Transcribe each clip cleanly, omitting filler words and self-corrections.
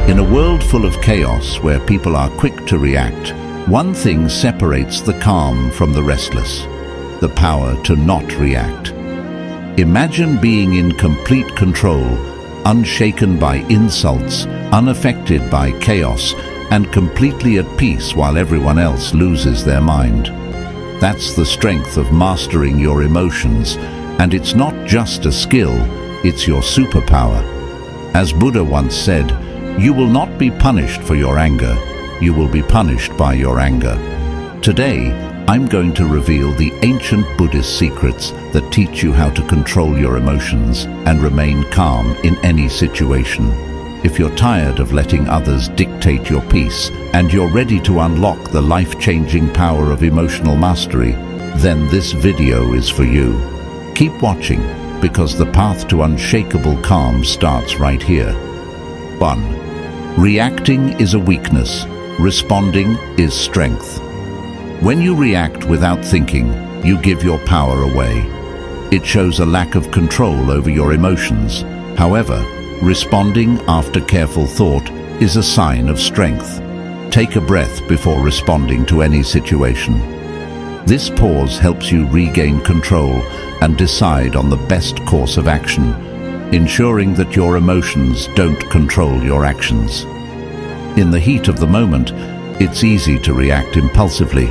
In a world full of chaos where people are quick to react, one thing separates the calm from the restless: the power to not react. Imagine being in complete control, unshaken by insults, unaffected by chaos, and completely at peace while everyone else loses their mind. That's the strength of mastering your emotions, and it's not just a skill, it's your superpower. As Buddha once said, "You will not be punished for your anger, you will be punished by your anger." Today, I'm going to reveal the ancient Buddhist secrets that teach you how to control your emotions and remain calm in any situation. If you're tired of letting others dictate your peace and you're ready to unlock the life-changing power of emotional mastery, then this video is for you. Keep watching, because the path to unshakable calm starts right here. 1. Reacting is a weakness. Responding is strength. When you react without thinking, you give your power away. It shows a lack of control over your emotions. However, responding after careful thought is a sign of strength. Take a breath before responding to any situation. This pause helps you regain control and decide on the best course of action, ensuring that your emotions don't control your actions. In the heat of the moment, it's easy to react impulsively,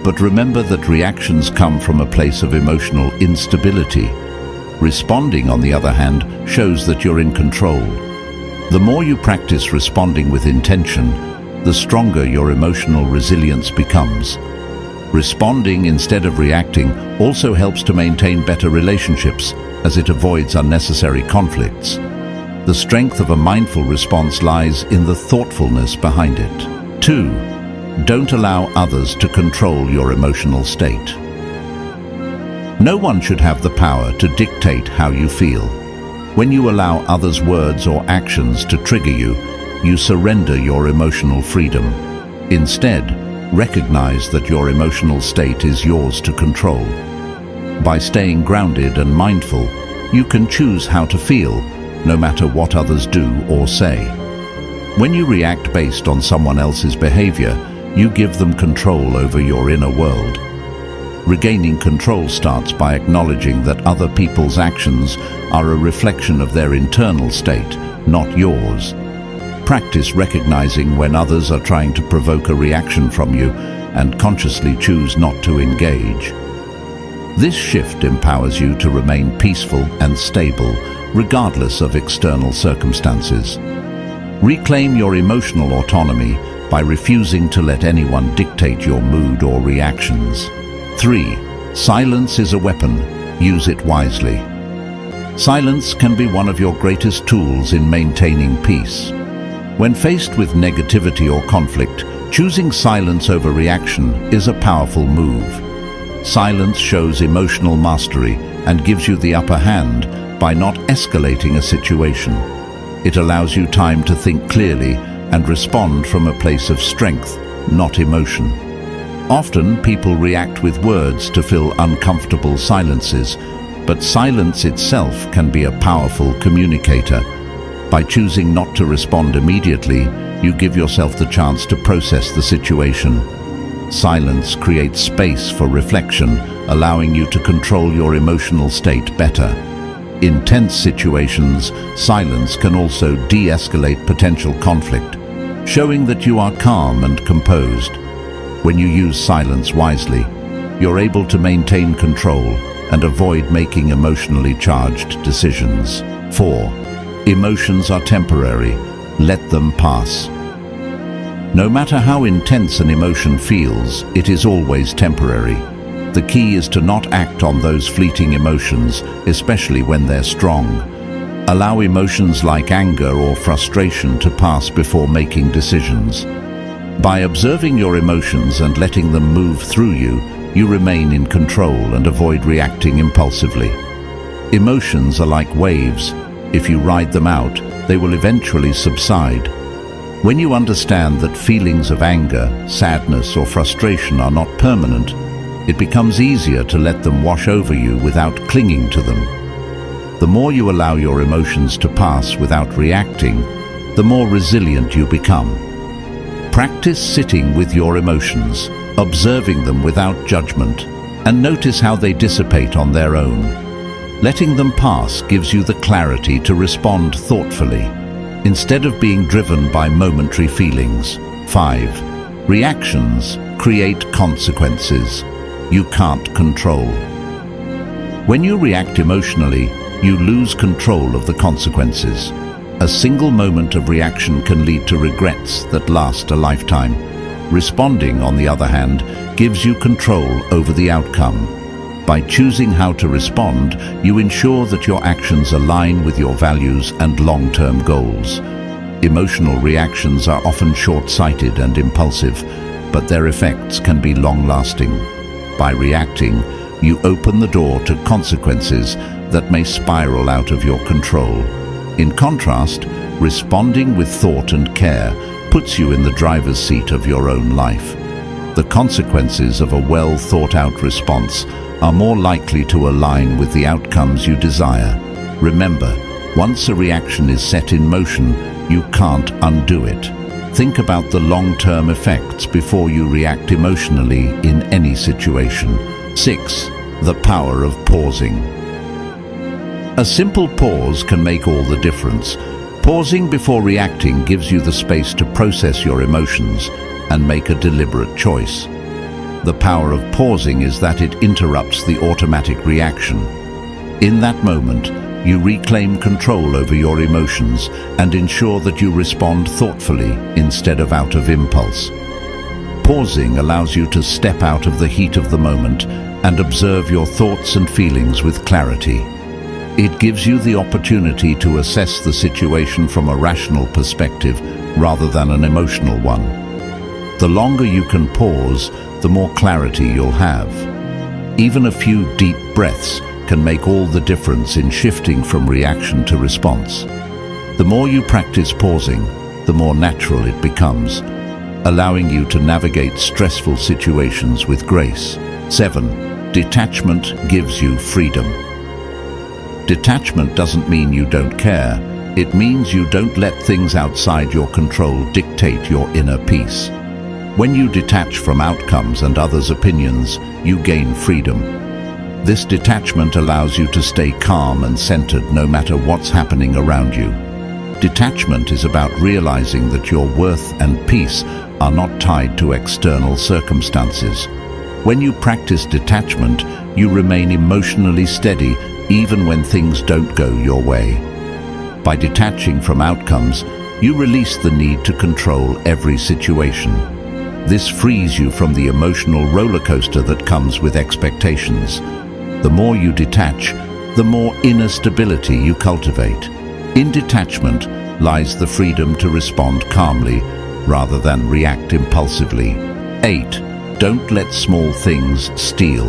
but remember that reactions come from a place of emotional instability. Responding, on the other hand, shows that you're in control. The more you practice responding with intention, the stronger your emotional resilience becomes. Responding instead of reacting also helps to maintain better relationships, as it avoids unnecessary conflicts. The strength of a mindful response lies in the thoughtfulness behind it. 2. Don't allow others to control your emotional state. No one should have the power to dictate how you feel. When you allow others' words or actions to trigger you, you surrender your emotional freedom. Instead, recognize that your emotional state is yours to control. By staying grounded and mindful, you can choose how to feel, no matter what others do or say. When you react based on someone else's behavior, you give them control over your inner world. Regaining control starts by acknowledging that other people's actions are a reflection of their internal state, not yours. Practice recognizing when others are trying to provoke a reaction from you and consciously choose not to engage. This shift empowers you to remain peaceful and stable, regardless of external circumstances. Reclaim your emotional autonomy by refusing to let anyone dictate your mood or reactions. 3. Silence is a weapon. Use it wisely. Silence can be one of your greatest tools in maintaining peace. When faced with negativity or conflict, choosing silence over reaction is a powerful move. Silence shows emotional mastery and gives you the upper hand by not escalating a situation. It allows you time to think clearly and respond from a place of strength, not emotion. Often, people react with words to fill uncomfortable silences, but silence itself can be a powerful communicator. By choosing not to respond immediately, you give yourself the chance to process the situation. Silence creates space for reflection, allowing you to control your emotional state better. In tense situations, silence can also de-escalate potential conflict, showing that you are calm and composed. When you use silence wisely, you're able to maintain control and avoid making emotionally charged decisions. 4. Emotions are temporary. Let them pass. No matter how intense an emotion feels, it is always temporary. The key is to not act on those fleeting emotions, especially when they're strong. Allow emotions like anger or frustration to pass before making decisions. By observing your emotions and letting them move through you, you remain in control and avoid reacting impulsively. Emotions are like waves. If you ride them out, they will eventually subside. When you understand that feelings of anger, sadness, or frustration are not permanent, it becomes easier to let them wash over you without clinging to them. The more you allow your emotions to pass without reacting, the more resilient you become. Practice sitting with your emotions, observing them without judgment, and notice how they dissipate on their own. Letting them pass gives you the clarity to respond thoughtfully, instead of being driven by momentary feelings. 5. Reactions create consequences you can't control. When you react emotionally, you lose control of the consequences. A single moment of reaction can lead to regrets that last a lifetime. Responding, on the other hand, gives you control over the outcome. By choosing how to respond, you ensure that your actions align with your values and long-term goals. Emotional reactions are often short-sighted and impulsive, but their effects can be long-lasting. By reacting, you open the door to consequences that may spiral out of your control. In contrast, responding with thought and care puts you in the driver's seat of your own life. The consequences of a well-thought-out response are more likely to align with the outcomes you desire. Remember, once a reaction is set in motion, you can't undo it. Think about the long-term effects before you react emotionally in any situation. 6. The power of pausing. A simple pause can make all the difference. Pausing before reacting gives you the space to process your emotions and make a deliberate choice. The power of pausing is that it interrupts the automatic reaction. In that moment, you reclaim control over your emotions and ensure that you respond thoughtfully instead of out of impulse. Pausing allows you to step out of the heat of the moment and observe your thoughts and feelings with clarity. It gives you the opportunity to assess the situation from a rational perspective rather than an emotional one. The longer you can pause, the more clarity you'll have. Even a few deep breaths can make all the difference in shifting from reaction to response. The more you practice pausing, the more natural it becomes, allowing you to navigate stressful situations with grace. 7. Detachment gives you freedom. Detachment doesn't mean you don't care. It means you don't let things outside your control dictate your inner peace. When you detach from outcomes and others' opinions, you gain freedom. This detachment allows you to stay calm and centered no matter what's happening around you. Detachment is about realizing that your worth and peace are not tied to external circumstances. When you practice detachment, you remain emotionally steady even when things don't go your way. By detaching from outcomes, you release the need to control every situation. This frees you from the emotional roller coaster that comes with expectations. The more you detach, the more inner stability you cultivate. In detachment lies the freedom to respond calmly rather than react impulsively. 8. Don't let small things steal.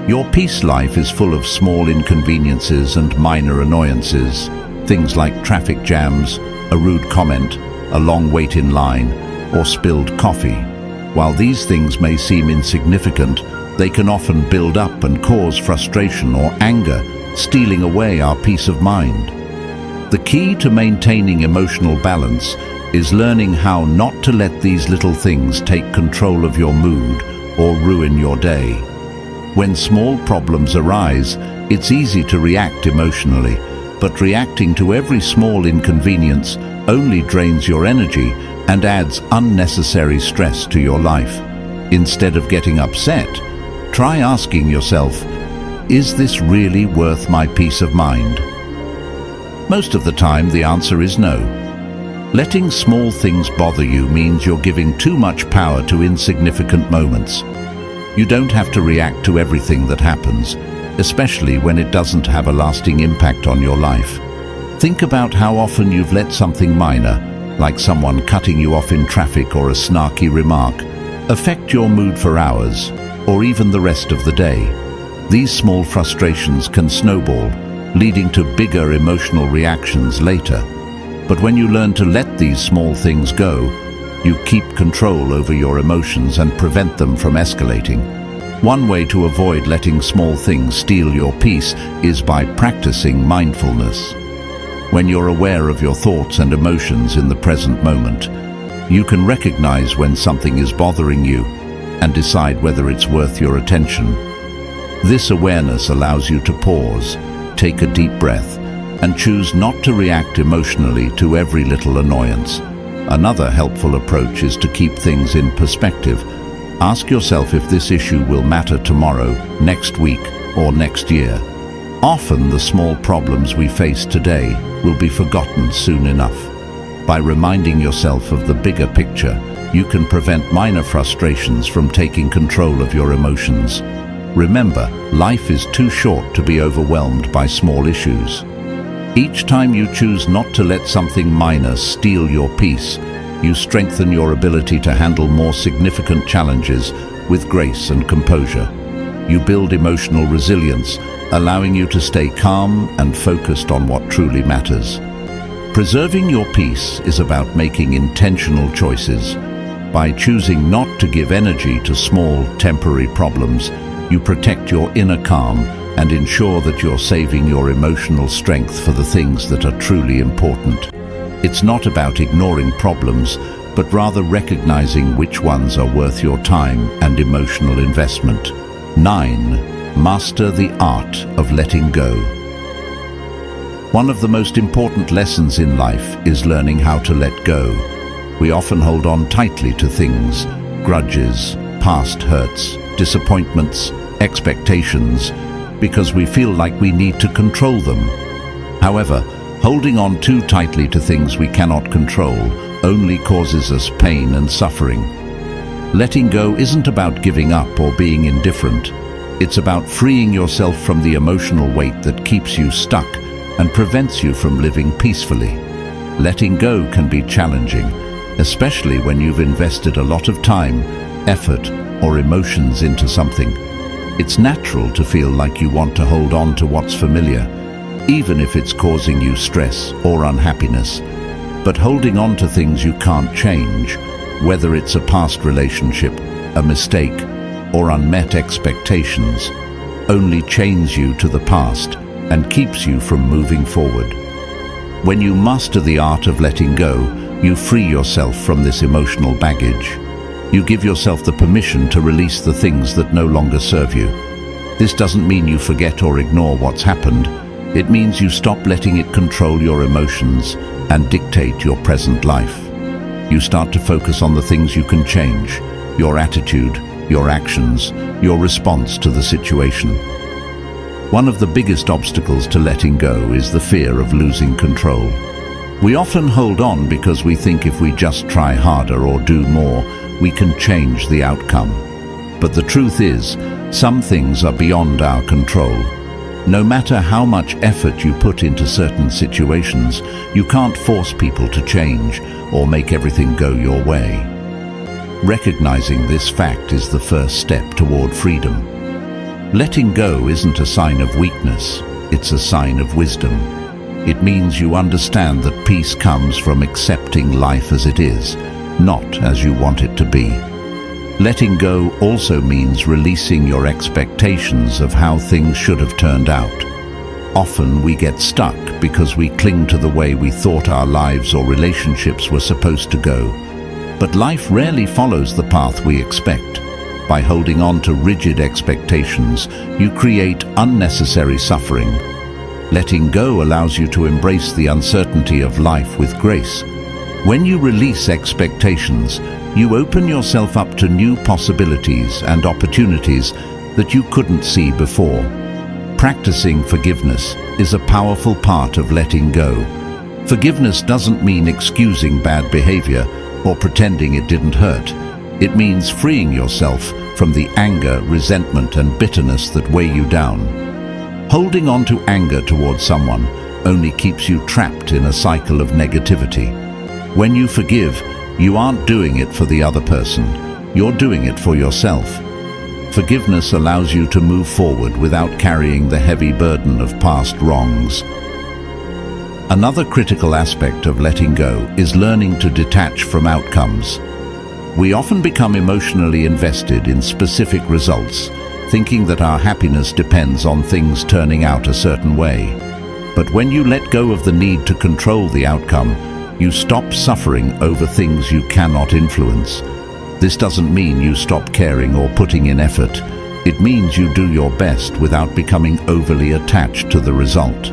Your peace life is full of small inconveniences and minor annoyances, things like traffic jams, a rude comment, a long wait in line, or spilled coffee. While these things may seem insignificant, they can often build up and cause frustration or anger, stealing away our peace of mind. The key to maintaining emotional balance is learning how not to let these little things take control of your mood or ruin your day. When small problems arise, it's easy to react emotionally, but reacting to every small inconvenience only drains your energy and adds unnecessary stress to your life. Instead of getting upset, try asking yourself, is this really worth my peace of mind? Most of the time, the answer is no. Letting small things bother you means you're giving too much power to insignificant moments. You don't have to react to everything that happens, especially when it doesn't have a lasting impact on your life. Think about how often you've let something minor, like someone cutting you off in traffic or a snarky remark, affect your mood for hours, or even the rest of the day. These small frustrations can snowball, leading to bigger emotional reactions later. But when you learn to let these small things go, you keep control over your emotions and prevent them from escalating. One way to avoid letting small things steal your peace is by practicing mindfulness. When you're aware of your thoughts and emotions in the present moment, you can recognize when something is bothering you and decide whether it's worth your attention. This awareness allows you to pause, take a deep breath, and choose not to react emotionally to every little annoyance. Another helpful approach is to keep things in perspective. Ask yourself if this issue will matter tomorrow, next week, or next year. Often the small problems we face today will be forgotten soon enough. By reminding yourself of the bigger picture, you can prevent minor frustrations from taking control of your emotions. Remember, life is too short to be overwhelmed by small issues. Each time you choose not to let something minor steal your peace, you strengthen your ability to handle more significant challenges with grace and composure. You build emotional resilience, allowing you to stay calm and focused on what truly matters. Preserving your peace is about making intentional choices. By choosing not to give energy to small, temporary problems, you protect your inner calm and ensure that you're saving your emotional strength for the things that are truly important. It's not about ignoring problems, but rather recognizing which ones are worth your time and emotional investment. 9. Master the art of letting go. One of the most important lessons in life is learning how to let go. We often hold on tightly to things, grudges, past hurts, disappointments, expectations, because we feel like we need to control them. However, holding on too tightly to things we cannot control only causes us pain and suffering. Letting go isn't about giving up or being indifferent. It's about freeing yourself from the emotional weight that keeps you stuck and prevents you from living peacefully. Letting go can be challenging, especially when you've invested a lot of time, effort, or emotions into something. It's natural to feel like you want to hold on to what's familiar, even if it's causing you stress or unhappiness. But holding on to things you can't change, whether it's a past relationship, a mistake, or unmet expectations, only chains you to the past and keeps you from moving forward. When you master the art of letting go, you free yourself from this emotional baggage. You give yourself the permission to release the things that no longer serve you. This doesn't mean you forget or ignore what's happened. It means you stop letting it control your emotions and dictate your present life. You start to focus on the things you can change: your attitude, your actions, your response to the situation. One of the biggest obstacles to letting go is the fear of losing control. We often hold on because we think if we just try harder or do more, we can change the outcome. But the truth is, some things are beyond our control. No matter how much effort you put into certain situations, you can't force people to change or make everything go your way. Recognizing this fact is the first step toward freedom. Letting go isn't a sign of weakness, it's a sign of wisdom. It means you understand that peace comes from accepting life as it is, not as you want it to be. Letting go also means releasing your expectations of how things should have turned out. Often we get stuck because we cling to the way we thought our lives or relationships were supposed to go. But life rarely follows the path we expect. By holding on to rigid expectations, you create unnecessary suffering. Letting go allows you to embrace the uncertainty of life with grace. When you release expectations, you open yourself up to new possibilities and opportunities that you couldn't see before. Practicing forgiveness is a powerful part of letting go. Forgiveness doesn't mean excusing bad behavior or pretending it didn't hurt. It means freeing yourself from the anger, resentment, and bitterness that weigh you down. Holding on to anger towards someone only keeps you trapped in a cycle of negativity. When you forgive, you aren't doing it for the other person, you're doing it for yourself. Forgiveness allows you to move forward without carrying the heavy burden of past wrongs. Another critical aspect of letting go is learning to detach from outcomes. We often become emotionally invested in specific results, thinking that our happiness depends on things turning out a certain way. But when you let go of the need to control the outcome, you stop suffering over things you cannot influence. This doesn't mean you stop caring or putting in effort. It means you do your best without becoming overly attached to the result.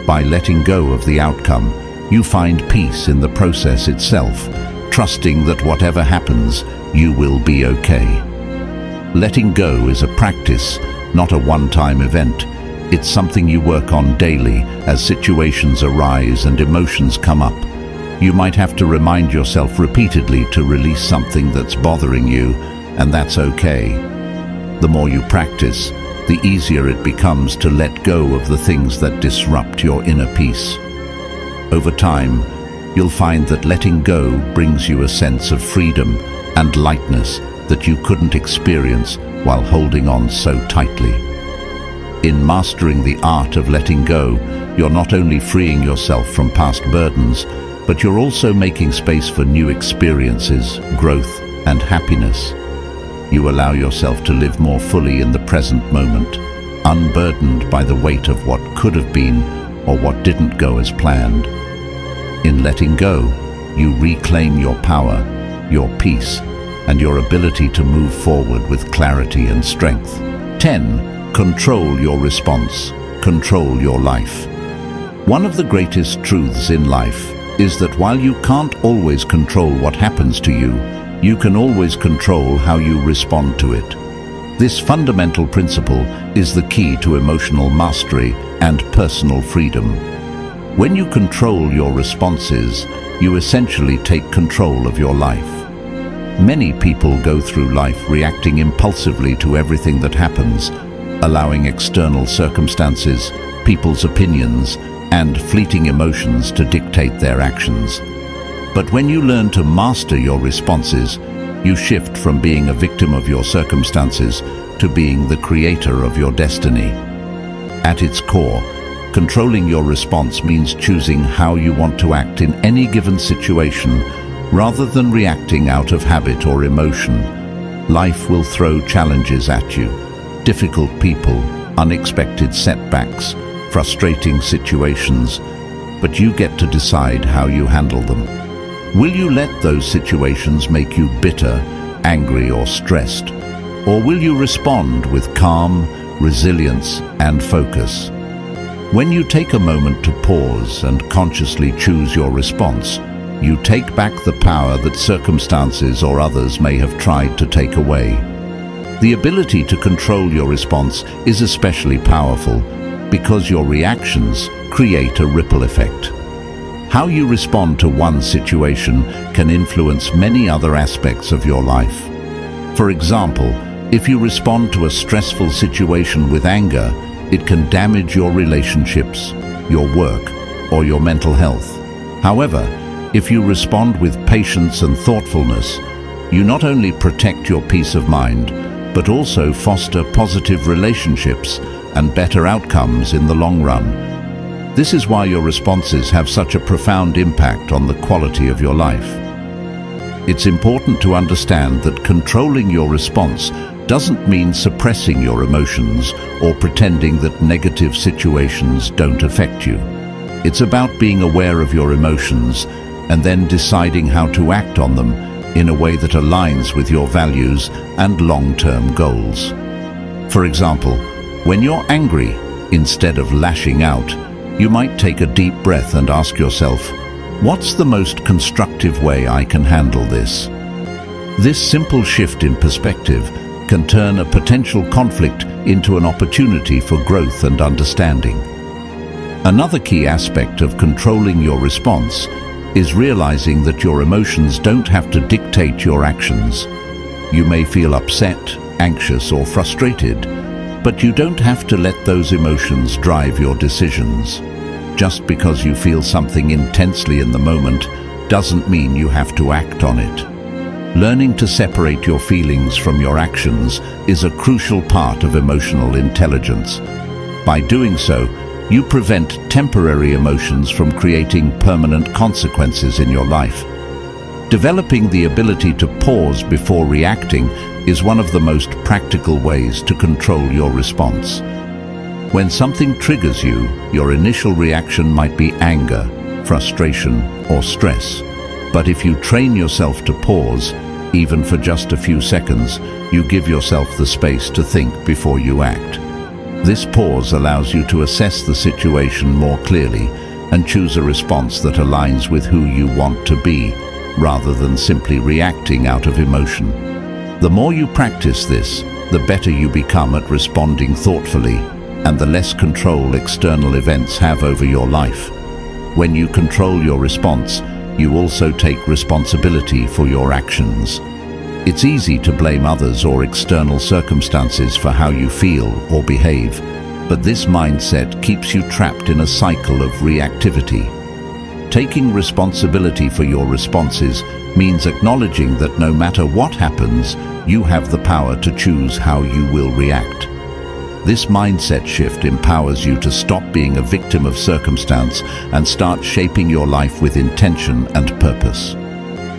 By letting go of the outcome, you find peace in the process itself, trusting that whatever happens, you will be okay. Letting go is a practice, not a one-time event. It's something you work on daily as situations arise and emotions come up. You might have to remind yourself repeatedly to release something that's bothering you, and that's okay. The more you practice, the easier it becomes to let go of the things that disrupt your inner peace. Over time, you'll find that letting go brings you a sense of freedom and lightness that you couldn't experience while holding on so tightly. In mastering the art of letting go, you're not only freeing yourself from past burdens, but you're also making space for new experiences, growth, and happiness. You allow yourself to live more fully in the present moment, unburdened by the weight of what could have been or what didn't go as planned. In letting go, you reclaim your power, your peace, and your ability to move forward with clarity and strength. 10. Control your response. Control your life. One of the greatest truths in life is that while you can't always control what happens to you, you can always control how you respond to it. This fundamental principle is the key to emotional mastery and personal freedom. When you control your responses, you essentially take control of your life. Many people go through life reacting impulsively to everything that happens, allowing external circumstances, people's opinions, and fleeting emotions to dictate their actions. But when you learn to master your responses, you shift from being a victim of your circumstances to being the creator of your destiny. At its core, controlling your response means choosing how you want to act in any given situation, rather than reacting out of habit or emotion. Life will throw challenges at you, difficult people, unexpected setbacks, frustrating situations, but you get to decide how you handle them. Will you let those situations make you bitter, angry, or stressed? Or will you respond with calm, resilience, and focus? When you take a moment to pause and consciously choose your response, you take back the power that circumstances or others may have tried to take away. The ability to control your response is especially powerful because your reactions create a ripple effect. How you respond to one situation can influence many other aspects of your life. For example, if you respond to a stressful situation with anger, it can damage your relationships, your work, or your mental health. However, if you respond with patience and thoughtfulness, you not only protect your peace of mind, but also foster positive relationships and better outcomes in the long run. This is why your responses have such a profound impact on the quality of your life. It's important to understand that controlling your response doesn't mean suppressing your emotions or pretending that negative situations don't affect you. It's about being aware of your emotions and then deciding how to act on them in a way that aligns with your values and long-term goals. For example, when you're angry, instead of lashing out, you might take a deep breath and ask yourself, what's the most constructive way I can handle this? This simple shift in perspective can turn a potential conflict into an opportunity for growth and understanding. Another key aspect of controlling your response is realizing that your emotions don't have to dictate your actions. You may feel upset, anxious, or frustrated, but you don't have to let those emotions drive your decisions. Just because you feel something intensely in the moment doesn't mean you have to act on it. Learning to separate your feelings from your actions is a crucial part of emotional intelligence. By doing so, you prevent temporary emotions from creating permanent consequences in your life. Developing the ability to pause before reacting is one of the most practical ways to control your response. When something triggers you, your initial reaction might be anger, frustration, or stress. But if you train yourself to pause, even for just a few seconds, you give yourself the space to think before you act. This pause allows you to assess the situation more clearly and choose a response that aligns with who you want to be, rather than simply reacting out of emotion. The more you practice this, the better you become at responding thoughtfully, and the less control external events have over your life. When you control your response, you also take responsibility for your actions. It's easy to blame others or external circumstances for how you feel or behave, but this mindset keeps you trapped in a cycle of reactivity. Taking responsibility for your responses means acknowledging that no matter what happens, you have the power to choose how you will react. This mindset shift empowers you to stop being a victim of circumstance and start shaping your life with intention and purpose.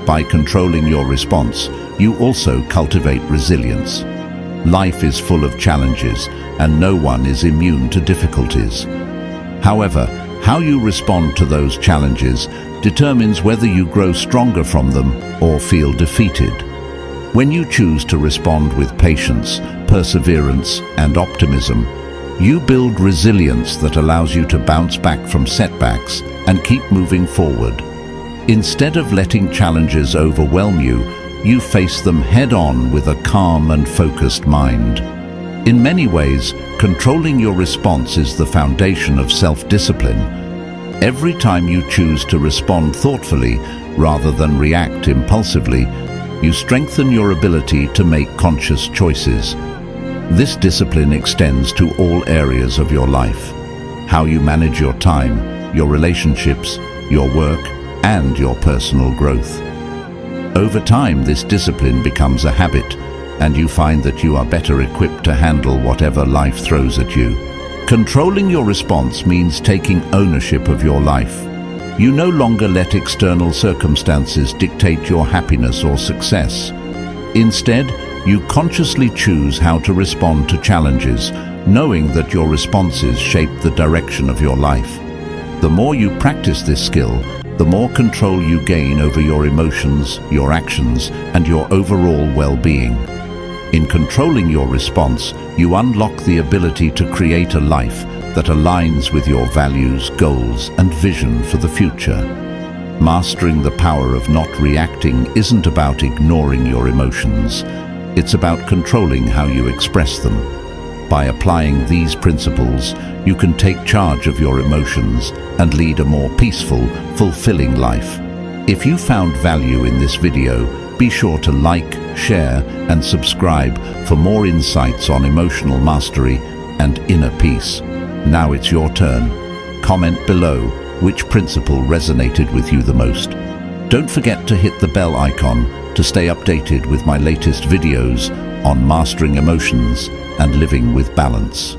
By controlling your response, you also cultivate resilience. Life is full of challenges, and no one is immune to difficulties. However, how you respond to those challenges determines whether you grow stronger from them or feel defeated. When you choose to respond with patience, perseverance, and optimism, you build resilience that allows you to bounce back from setbacks and keep moving forward. Instead of letting challenges overwhelm you, you face them head-on with a calm and focused mind. In many ways, controlling your response is the foundation of self-discipline. Every time you choose to respond thoughtfully rather than react impulsively, you strengthen your ability to make conscious choices. This discipline extends to all areas of your life: how you manage your time, your relationships, your work, and your personal growth. Over time, this discipline becomes a habit, and you find that you are better equipped to handle whatever life throws at you. Controlling your response means taking ownership of your life. You no longer let external circumstances dictate your happiness or success. Instead, you consciously choose how to respond to challenges, knowing that your responses shape the direction of your life. The more you practice this skill, the more control you gain over your emotions, your actions, and your overall well-being. In controlling your response, you unlock the ability to create a life that aligns with your values, goals, and vision for the future. Mastering the power of not reacting isn't about ignoring your emotions. It's about controlling how you express them. By applying these principles, you can take charge of your emotions and lead a more peaceful, fulfilling life. If you found value in this video, be sure to like, share, and subscribe for more insights on emotional mastery and inner peace. Now it's your turn. Comment below which principle resonated with you the most. Don't forget to hit the bell icon to stay updated with my latest videos on mastering emotions and living with balance.